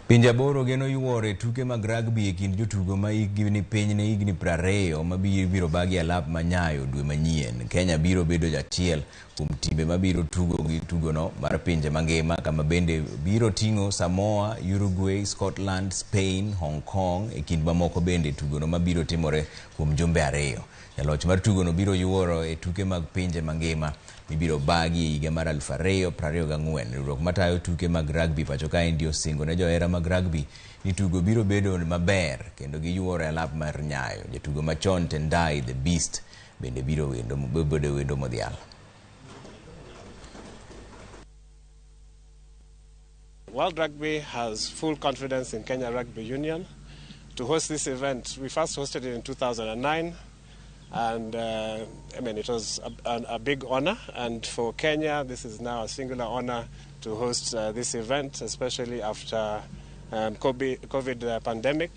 Pinje aboro geno yuore tuke mag rugby e kind jotugo ma higni piny ne higni 20 ma biro bagi alap ma Nyayo dwe manyien. Kenya biro bedo jachiel kuom timbe ma biro tugo gi tugono mar pinje mangima, kama bende biro ting'o Samoa, Uruguay, Scotland, Spain, Hong Kong e kind mamoko bende tugono ma biro timore kuom jumbe 2. Jaloch mar tugono biro yuoro e tuke mag pinje mangima mibiro bagi e higa mar 2024. Riwruok matayo tuke mag rugby pacho kae ndio singo ne johera mag rugby ni tugo biro bedo maber kendo giyuoro e alap mar Nyayo. Jatugo machon Tendai the Beast bende biro wendo modhial. World Rugby has full confidence in Kenya Rugby Union to host this event. We first hosted it in 2009, and it was a big honor, and for Kenya this is now a singular honor to host this event, especially after COVID pandemic.